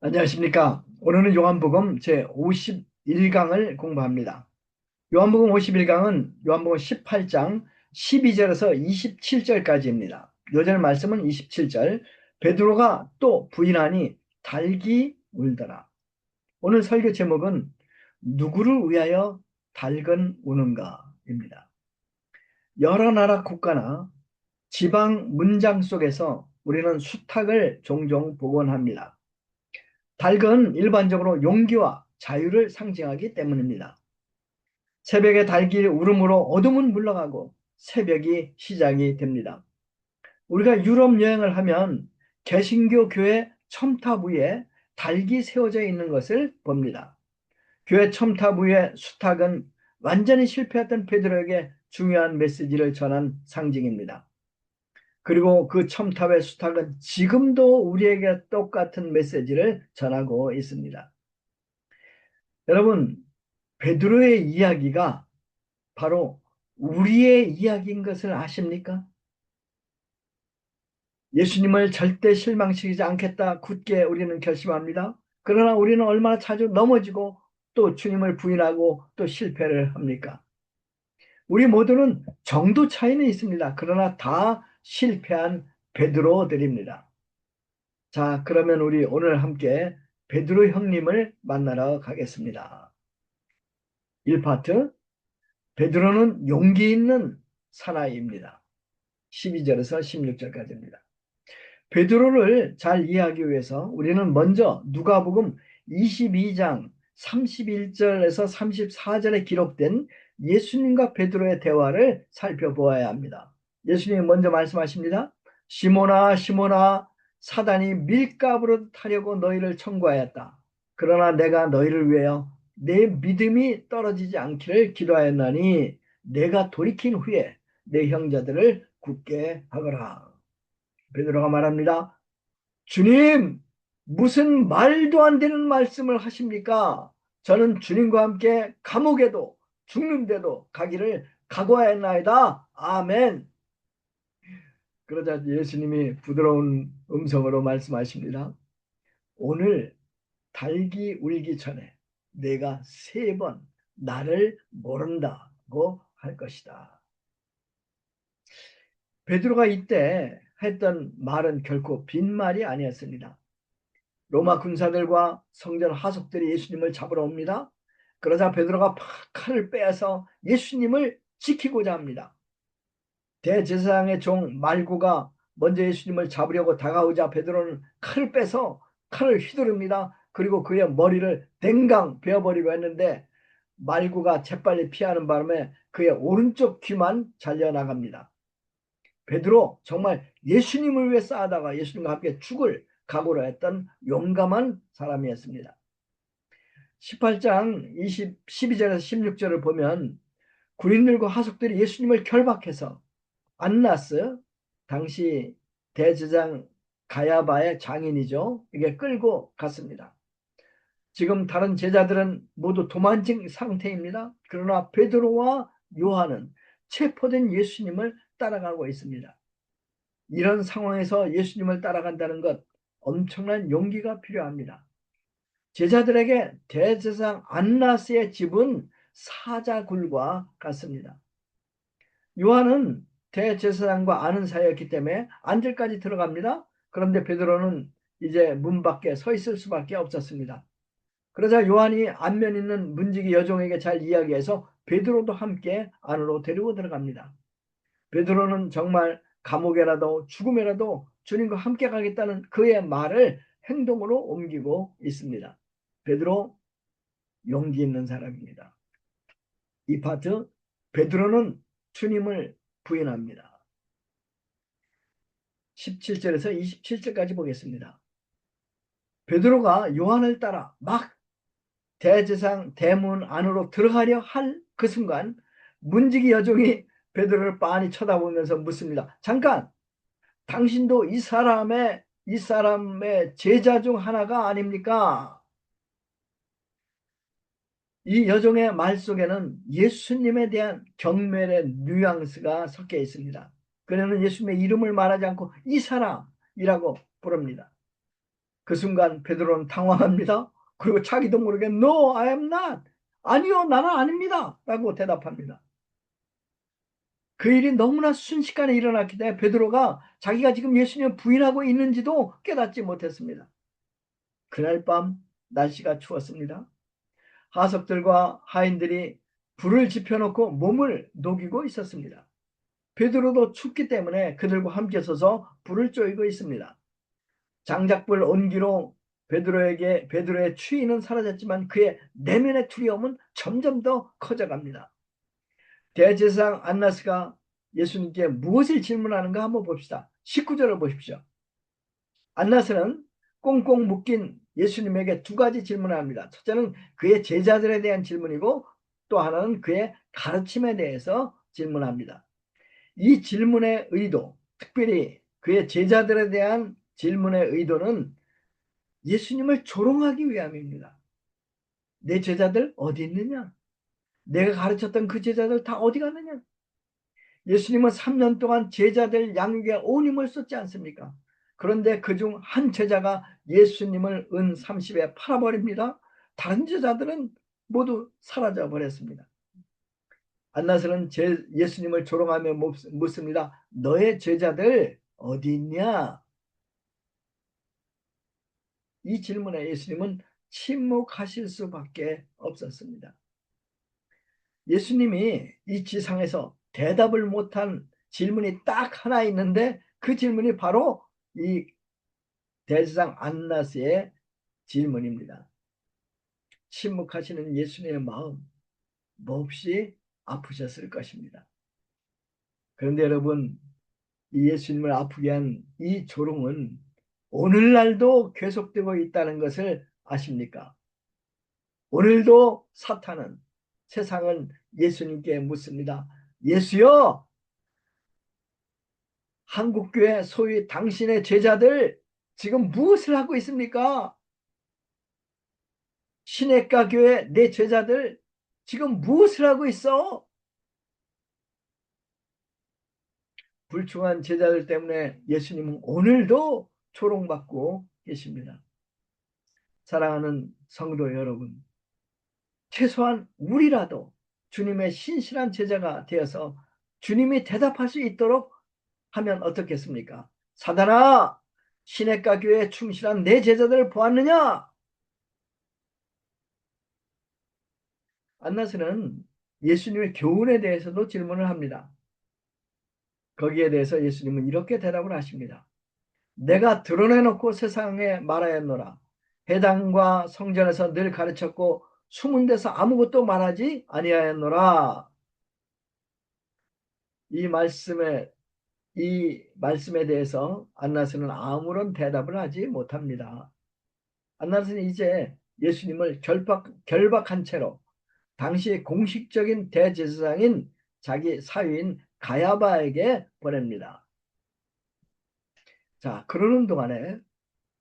안녕하십니까. 오늘은 요한복음 제51강을 공부합니다. 요한복음 51강은 요한복음 18장 12절에서 27절까지입니다. 요절 말씀은 27절. 베드로가 또 부인하니 닭이 울더라. 오늘 설교 제목은 누구를 위하여 닭은 우는가입니다. 여러 나라 국가나 지방 문장 속에서 우리는 수탉을 종종 복원 합니다. 닭은 일반적으로 용기와 자유를 상징하기 때문입니다. 새벽에 닭이 울음으로 어둠은 물러가고 새벽이 시작이 됩니다. 우리가 유럽 여행을 하면 개신교 교회 첨탑 위에 닭이 세워져 있는 것을 봅니다. 교회 첨탑 위에 수탉은 완전히 실패했던 베드로에게 중요한 메시지를 전한 상징입니다. 그리고 그 첨탑의 수탉은 지금도 우리에게 똑같은 메시지를 전하고 있습니다. 여러분, 베드로의 이야기가 바로 우리의 이야기인 것을 아십니까? 예수님을 절대 실망시키지 않겠다 굳게 우리는 결심합니다. 그러나 우리는 얼마나 자주 넘어지고 또 주님을 부인하고 또 실패를 합니까? 우리 모두는 정도 차이는 있습니다. 그러나 다 실패한 베드로들입니다. 자, 그러면 우리 오늘 함께 베드로 형님을 만나러 가겠습니다. 1파트, 베드로는 용기 있는 사나이입니다. 12절에서 16절까지입니다. 베드로를 잘 이해하기 위해서 우리는 먼저 누가복음 22장 31절에서 34절에 기록된 예수님과 베드로의 대화를 살펴보아야 합니다. 예수님이 먼저 말씀하십니다. 시몬아 시몬아, 사단이 밀가부로 타려고 너희를 청구하였다. 그러나 내가 너희를 위하여 내 믿음이 떨어지지 않기를 기도하였나니 내가 돌이킨 후에 내 형제들을 굳게 하거라. 베드로가 말합니다. 주님, 무슨 말도 안 되는 말씀을 하십니까? 저는 주님과 함께 감옥에도 죽는데도 가기를 각오하였나이다. 아멘. 그러자 예수님이 부드러운 음성으로 말씀하십니다. 오늘 닭이 울기 전에 내가 3번 나를 모른다고 할 것이다. 베드로가 이때 했던 말은 결코 빈말이 아니었습니다. 로마 군사들과 성전 하속들이 예수님을 잡으러 옵니다. 그러자 베드로가 칼을 빼앗아 예수님을 지키고자 합니다. 대제사장의 종 말구가 먼저 예수님을 잡으려고 다가오자 베드로는 칼을 빼서 칼을 휘두릅니다. 그리고 그의 머리를 댕강 베어버리고 했는데 말구가 재빨리 피하는 바람에 그의 오른쪽 귀만 잘려나갑니다. 베드로 정말 예수님을 위해 싸우다가 예수님과 함께 죽을 각오로 했던 용감한 사람이었습니다. 18장 12절에서 16절을 보면 군인들과 하속들이 예수님을 결박해서 안나스, 당시 대제사장 가야바의 장인이죠. 이게 끌고 갔습니다. 지금 다른 제자들은 모두 도망친 상태입니다. 그러나 베드로와 요한은 체포된 예수님을 따라가고 있습니다. 이런 상황에서 예수님을 따라간다는 것, 엄청난 용기가 필요합니다. 제자들에게 대제사장 안나스의 집은 사자굴과 같습니다. 요한은 대제사장과 아는 사이였기 때문에 안들까지 들어갑니다. 그런데 베드로는 이제 문 밖에 서 있을 수밖에 없었습니다. 그러자 요한이 안면 있는 문지기 여종에게 잘 이야기해서 베드로도 함께 안으로 데리고 들어갑니다. 베드로는 정말 감옥에라도 죽음에라도 주님과 함께 가겠다는 그의 말을 행동으로 옮기고 있습니다. 베드로, 용기 있는 사람입니다. 이 파트, 베드로는 주님을 부인합니다. 17절에서 27절까지 보겠습니다. 베드로가 요한을 따라 막 대제사장 대문 안으로 들어가려 할 그 순간 문지기 여종이 베드로를 빤히 쳐다보면서 묻습니다. 잠깐, 당신도 이 사람의 제자 중 하나가 아닙니까? 이 여종의 말 속에는 예수님에 대한 경멸의 뉘앙스가 섞여 있습니다. 그녀는 예수님의 이름을 말하지 않고 이 사람이라고 부릅니다. 그 순간 베드로는 당황합니다. 그리고 자기도 모르게 No, I am not. 아니요, 나는 아닙니다. 라고 대답합니다. 그 일이 너무나 순식간에 일어났기 때문에 베드로가 자기가 지금 예수님을 부인하고 있는지도 깨닫지 못했습니다. 그날 밤 날씨가 추웠습니다. 하석들과 하인들이 불을 지펴놓고 몸을 녹이고 있었습니다. 베드로도 춥기 때문에 그들과 함께 서서 불을 쬐고 있습니다. 장작불 온기로 베드로의 추위는 사라졌지만 그의 내면의 두려움은 점점 더 커져갑니다. 대제사장 안나스가 예수님께 무엇을 질문하는가 한번 봅시다. 19절을 보십시오. 안나스는 꽁꽁 묶인 예수님에게 두 가지 질문을 합니다. 첫째는 그의 제자들에 대한 질문이고 또 하나는 그의 가르침에 대해서 질문합니다. 이 질문의 의도, 특별히 그의 제자들에 대한 질문의 의도는 예수님을 조롱하기 위함입니다. 내 제자들 어디 있느냐? 내가 가르쳤던 그 제자들 다 어디 갔느냐? 예수님은 3년 동안 제자들 양육에 온 힘을 썼지 않습니까? 그런데 그중 한 제자가 예수님을 은 30에 팔아버립니다. 다른 제자들은 모두 사라져 버렸습니다. 안나스는 예수님을 조롱하며 묻습니다. 너의 제자들 어디 있냐? 이 질문에 예수님은 침묵하실 수밖에 없었습니다. 예수님이 이 지상에서 대답을 못한 질문이 딱 하나 있는데 그 질문이 바로 이 대제사장 안나스의 질문입니다. 침묵하시는 예수님의 마음 몹시 아프셨을 것입니다. 그런데 여러분, 이 예수님을 아프게 한 이 조롱은 오늘날도 계속되고 있다는 것을 아십니까? 오늘도 사탄은 세상은 예수님께 묻습니다. 예수여, 한국교회 소위 당신의 제자들 지금 무엇을 하고 있습니까? 시내가 교회 내 제자들 지금 무엇을 하고 있어? 불충한 제자들 때문에 예수님은 오늘도 조롱받고 계십니다. 사랑하는 성도 여러분, 최소한 우리라도 주님의 신실한 제자가 되어서 주님이 대답할 수 있도록 하면 어떻겠습니까? 사단아, 시내가 교회에 충실한 내 제자들을 보았느냐? 안나스는 예수님의 교훈에 대해서도 질문을 합니다. 거기에 대해서 예수님은 이렇게 대답을 하십니다. 내가 드러내놓고 세상에 말하였노라. 회당과 성전에서 늘 가르쳤고 숨은 데서 아무것도 말하지 아니하였노라. 이 말씀에 대해서 안나스는 아무런 대답을 하지 못합니다. 안나스는 이제 예수님을 결박한 채로 당시 공식적인 대제사장인 자기 사위인 가야바에게 보냅니다. 자, 그러는 동안에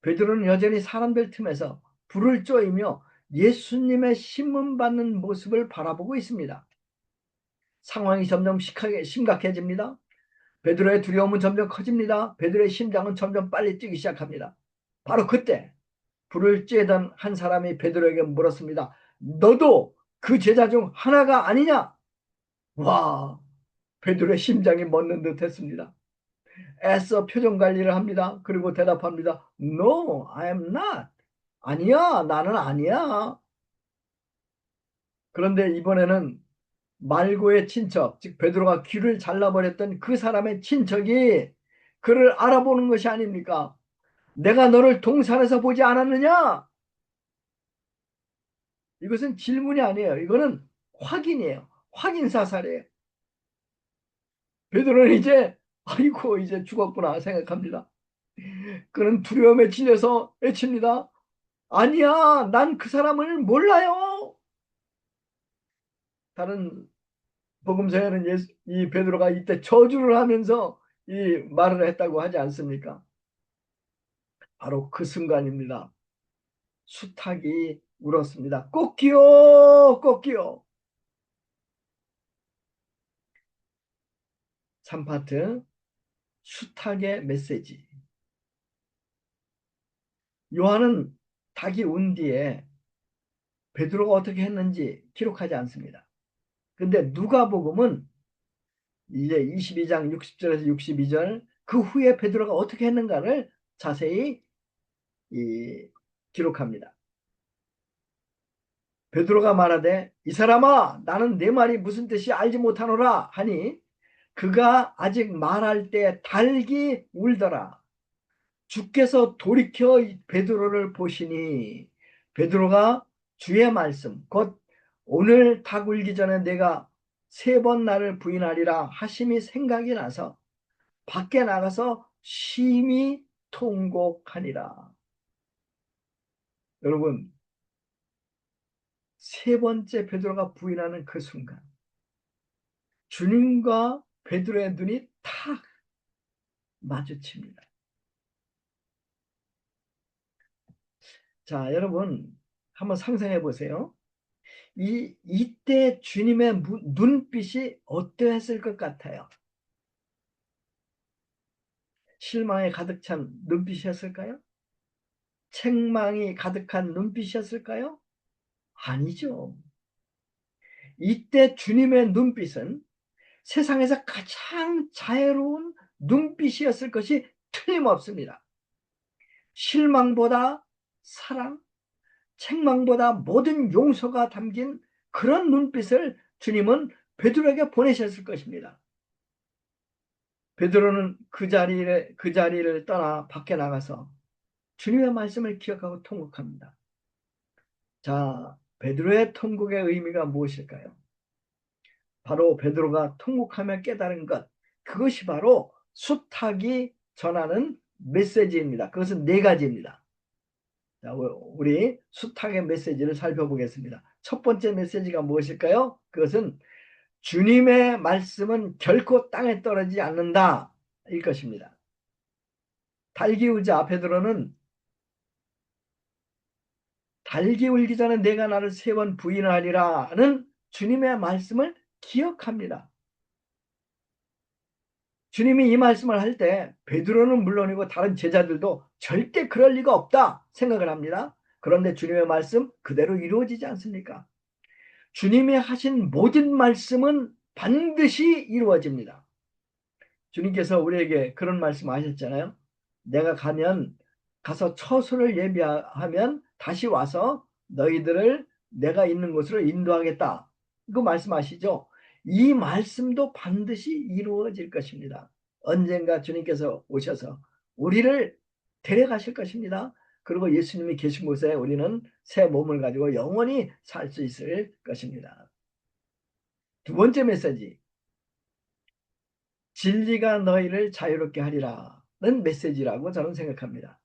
베드로는 여전히 사람들 틈에서 불을 쬐이며 예수님의 신문받는 모습을 바라보고 있습니다. 상황이 점점 심각해집니다. 베드로의 두려움은 점점 커집니다. 베드로의 심장은 점점 빨리 뛰기 시작합니다. 바로 그때 불을 쬐던 한 사람이 베드로에게 물었습니다. 너도 그 제자 중 하나가 아니냐? 와, 베드로의 심장이 멎는 듯 했습니다. 애써 표정 관리를 합니다. 그리고 대답합니다. No, I am not. 아니야, 나는 아니야. 그런데 이번에는 말고의 친척, 즉 베드로가 귀를 잘라버렸던 그 사람의 친척이 그를 알아보는 것이 아닙니까? 내가 너를 동산에서 보지 않았느냐? 이것은 질문이 아니에요. 이거는 확인이에요. 확인 사살이에요. 베드로는 이제 아이고 이제 죽었구나 생각합니다. 그는 두려움에 질려서 외칩니다. 아니야, 난 그 사람을 몰라요. 다른 복음서에는 이 베드로가 이때 저주를 하면서 이 말을 했다고 하지 않습니까? 바로 그 순간입니다. 수탉이 울었습니다. 꽃기요, 꽃기요. 3파트 수탉의 메시지. 요한은 닭이 운 뒤에 베드로가 어떻게 했는지 기록하지 않습니다. 근데 누가복음은 이제 22장 60절에서 62절 그 후에 베드로가 어떻게 했는가를 자세히 기록합니다. 베드로가 말하되 이 사람아 나는 내 말이 무슨 뜻이 알지 못하노라 하니 그가 아직 말할 때 닭이 울더라. 주께서 돌이켜 베드로를 보시니 베드로가 주의 말씀 곧 오늘 닭 울기 전에 내가 3번 나를 부인하리라 하심이 생각이 나서 밖에 나가서 심히 통곡하니라. 여러분 3번째 베드로가 부인하는 그 순간 주님과 베드로의 눈이 탁 마주칩니다. 자, 여러분 한번 상상해 보세요. 이때 주님의 눈빛이 어떠했을 것 같아요? 실망에 가득 찬 눈빛이었을까요? 책망이 가득한 눈빛이었을까요? 아니죠. 이때 주님의 눈빛은 세상에서 가장 자애로운 눈빛이었을 것이 틀림없습니다. 실망보다 사랑, 책망보다 모든 용서가 담긴 그런 눈빛을 주님은 베드로에게 보내셨을 것입니다. 베드로는 그 자리를 떠나 밖에 나가서 주님의 말씀을 기억하고 통곡합니다. 자, 베드로의 통곡의 의미가 무엇일까요? 바로 베드로가 통곡하며 깨달은 것, 그것이 바로 수탉이 전하는 메시지입니다. 그것은 4가지입니다. 자, 우리 수탉의 메시지를 살펴보겠습니다. 첫 번째 메시지가 무엇일까요? 그것은 주님의 말씀은 결코 땅에 떨어지지 않는다 일 것입니다. 닭이 울자 베드로는 닭이 울기 전에 내가 나를 3번 부인하리라는 주님의 말씀을 기억합니다. 주님이 이 말씀을 할 때 베드로는 물론이고 다른 제자들도 절대 그럴 리가 없다 생각을 합니다. 그런데 주님의 말씀 그대로 이루어지지 않습니까? 주님이 하신 모든 말씀은 반드시 이루어집니다. 주님께서 우리에게 그런 말씀 하셨잖아요. 내가 가서 처소를 예비하면 다시 와서 너희들을 내가 있는 곳으로 인도하겠다. 이거 말씀하시죠. 이 말씀도 반드시 이루어질 것입니다. 언젠가 주님께서 오셔서 우리를 데려가실 것입니다. 그리고 예수님이 계신 곳에 우리는 새 몸을 가지고 영원히 살 수 있을 것입니다. 두 번째 메시지, 진리가 너희를 자유롭게 하리라는 메시지라고 저는 생각합니다.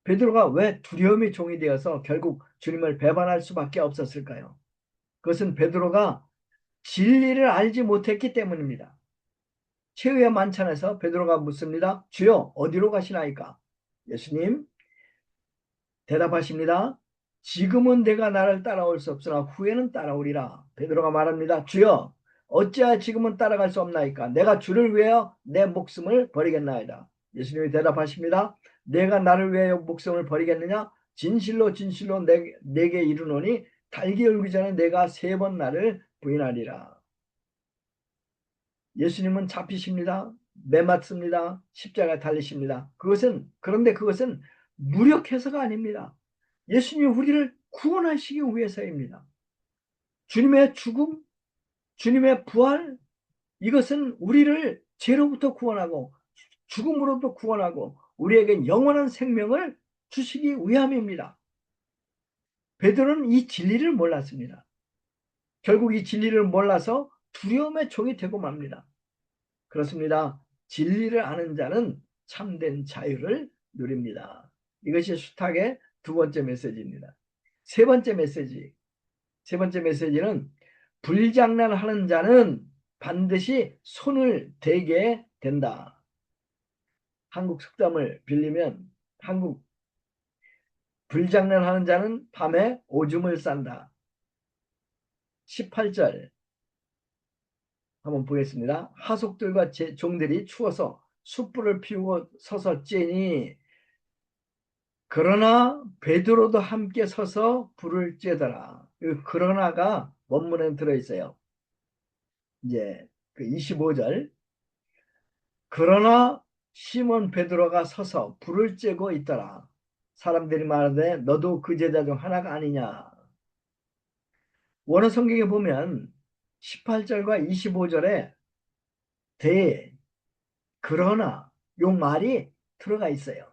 베드로가 왜 두려움의 종이 되어서 결국 주님을 배반할 수밖에 없었을까요? 그것은 베드로가 진리를 알지 못했기 때문입니다. 최후의 만찬에서 베드로가 묻습니다. 주여 어디로 가시나이까? 예수님 대답하십니다. 지금은 내가 나를 따라올 수 없으나 후에는 따라오리라. 베드로가 말합니다. 주여 어찌하여 지금은 따라갈 수 없나이까? 내가 주를 위하여 내 목숨을 버리겠나이다. 예수님이 대답하십니다. 내가 나를 위하여 목숨을 버리겠느냐? 진실로 진실로 내게 이르노니 달기 울기 전에 내가 3번 나를 부인하리라. 예수님은 잡히십니다. 매맞습니다. 십자가에 달리십니다. 그런데 그것은 무력해서가 아닙니다. 예수님이 우리를 구원하시기 위해서입니다. 주님의 죽음, 주님의 부활, 이것은 우리를 죄로부터 구원하고 죽음으로부터 구원하고 우리에게 영원한 생명을 주시기 위함입니다. 베드로는 이 진리를 몰랐습니다. 결국 이 진리를 몰라서 두려움의 종이 되고 맙니다. 그렇습니다. 진리를 아는 자는 참된 자유를 누립니다. 이것이 수탉의 두 번째 메시지입니다. 세 번째 메시지는 불장난하는 자는 반드시 손을 대게 된다. 한국 속담을 빌리면 불장난하는 자는 밤에 오줌을 싼다. 18절 한번 보겠습니다. 하속들과 종들이 추워서 숯불을 피우고 서서 쬐니 그러나 베드로도 함께 서서 불을 쬐더라. 그 그러나가 원문에 들어있어요. 이제 그 25절. 그러나 시몬 베드로가 서서 불을 쬐고 있더라. 사람들이 말하되 너도 그 제자 중 하나가 아니냐. 원어 성경에 보면 18절과 25절에 대, 그러나 요 말이 들어가 있어요.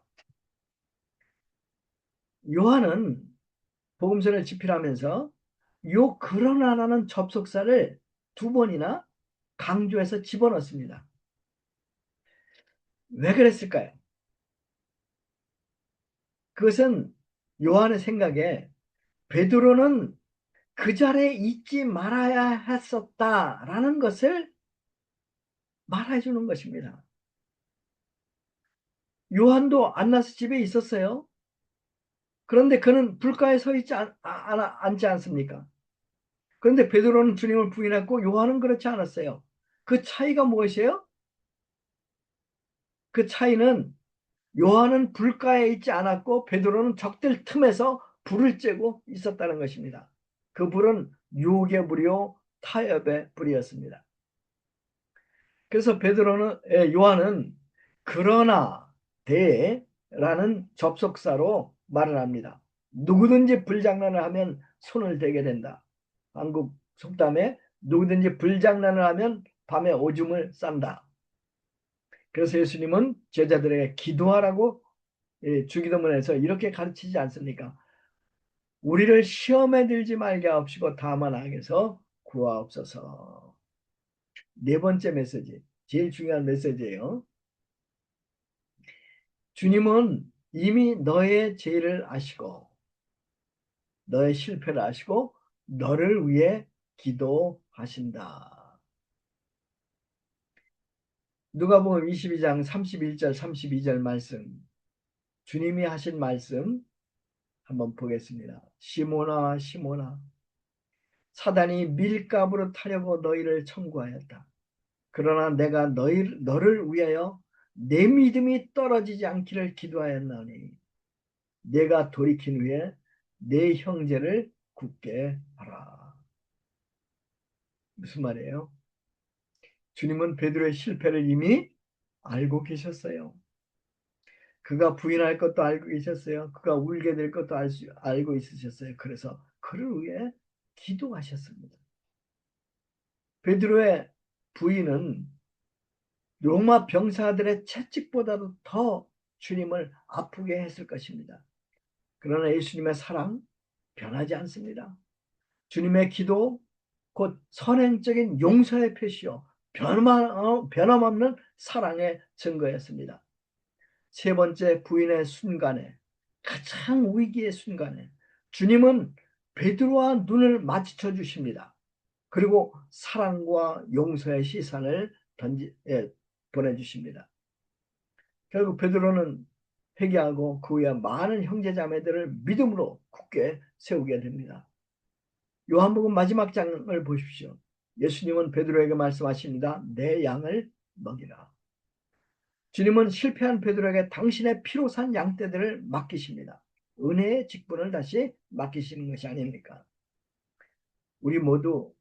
요한은 복음서를 집필하면서 요 그러나라는 접속사를 두 번이나 강조해서 집어넣습니다. 왜 그랬을까요? 그것은 요한의 생각에 베드로는 그 자리에 있지 말아야 했었다라는 것을 말해 주는 것입니다. 요한도 안나스 집에 있었어요. 그런데 그는 불가에 서 있지 않지 않습니까? 그런데 베드로는 주님을 부인했고 요한은 그렇지 않았어요. 그 차이가 무엇이에요? 그 차이는 요한은 불가에 있지 않았고 베드로는 적들 틈에서 불을 쬐고 있었다는 것입니다. 그 불은 유혹의 불이요 타협의 불이었습니다. 그래서 요한은 그러나 대라는 접속사로 말을 합니다. 누구든지 불장난을 하면 손을 대게 된다. 한국 속담에 누구든지 불장난을 하면 밤에 오줌을 싼다. 그래서 예수님은 제자들에게 기도하라고 주기도문에서 이렇게 가르치지 않습니까? 우리를 시험에 들지 말게 하옵시고 다만 악에서 구하옵소서. 네 번째 메시지, 제일 중요한 메시지예요. 주님은 이미 너의 죄를 아시고 너의 실패를 아시고 너를 위해 기도하신다. 누가복음 22장 31절 32절 말씀, 주님이 하신 말씀 한번 보겠습니다. 시몬아 시몬아 사단이 밀가부로 타려고 너희를 청구하였다. 그러나 내가 너를 위하여 내 믿음이 떨어지지 않기를 기도하였나니 내가 돌이킨 후에 내 형제를 굳게 하라. 무슨 말이에요? 주님은 베드로의 실패를 이미 알고 계셨어요. 그가 부인할 것도 알고 계셨어요. 그가 울게 될 것도 알고 있으셨어요. 그래서 그를 위해 기도하셨습니다. 베드로의 부인은 로마 병사들의 채찍보다도 더 주님을 아프게 했을 것입니다. 그러나 예수님의 사랑 변하지 않습니다. 주님의 기도 곧 선행적인 용서의 표시요 변함없는 사랑의 증거였습니다. 세 번째, 부인의 순간에, 가장 위기의 순간에 주님은 베드로와 눈을 마주쳐 주십니다. 그리고 사랑과 용서의 시선을 보내주십니다. 결국 베드로는 회개하고 그 후에 많은 형제자매들을 믿음으로 굳게 세우게 됩니다. 요한복음 마지막 장을 보십시오. 예수님은 베드로에게 말씀하십니다. 내 양을 먹이라. 주님은 실패한 베드로에게 당신의 피로 산 양떼들을 맡기십니다. 은혜의 직분을 다시 맡기시는 것이 아닙니까? 우리 모두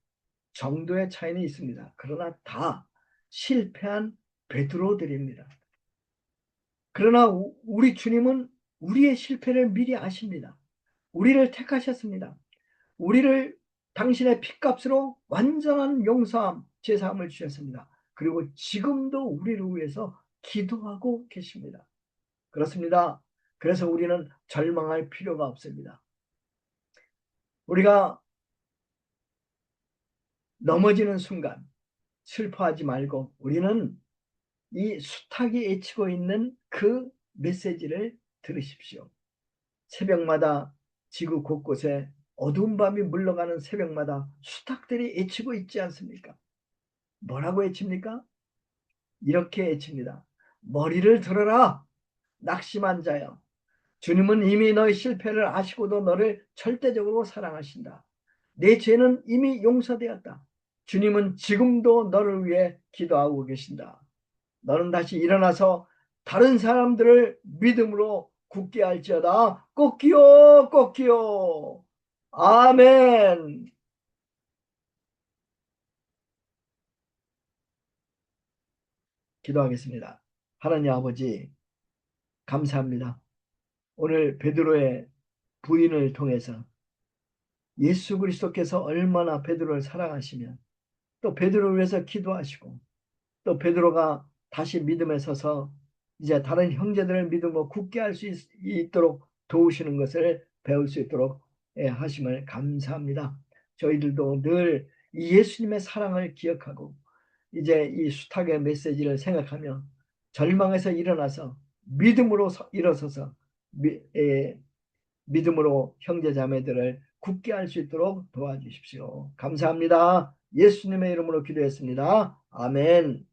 정도의 차이는 있습니다. 그러나 다 실패한 베드로들입니다. 그러나 우리 주님은 우리의 실패를 미리 아십니다. 우리를 택하셨습니다. 우리를 당신의 핏값으로 완전한 용서함, 제사함을 주셨습니다. 그리고 지금도 우리를 위해서 기도하고 계십니다. 그렇습니다. 그래서 우리는 절망할 필요가 없습니다. 우리가 넘어지는 순간 슬퍼하지 말고 우리는 이 수탉이 외치고 있는 그 메시지를 들으십시오. 새벽마다 지구 곳곳에 어두운 밤이 물러가는 새벽마다 수탉들이 외치고 있지 않습니까? 뭐라고 외칩니까? 이렇게 외칩니다. 머리를 들어라, 낙심한 자여. 주님은 이미 너의 실패를 아시고도 너를 절대적으로 사랑하신다. 내 죄는 이미 용서되었다. 주님은 지금도 너를 위해 기도하고 계신다. 너는 다시 일어나서 다른 사람들을 믿음으로 굳게 할지어다. 꺾기요, 꺾기요. 아멘. 기도하겠습니다. 하나님 아버지, 감사합니다. 오늘 베드로의 부인을 통해서 예수 그리스도께서 얼마나 베드로를 사랑하시면 또 베드로를 위해서 기도하시고 또 베드로가 다시 믿음에 서서 이제 다른 형제들을 믿음으로 굳게 할 수 있도록 도우시는 것을 배울 수 있도록 하심을 감사합니다. 저희들도 늘 예수님의 사랑을 기억하고 이제 이 수탁의 메시지를 생각하며 절망에서 일어나서 믿음으로 일어서서 믿음으로 형제자매들을 굳게 할 수 있도록 도와주십시오. 감사합니다. 예수님의 이름으로 기도했습니다. 아멘.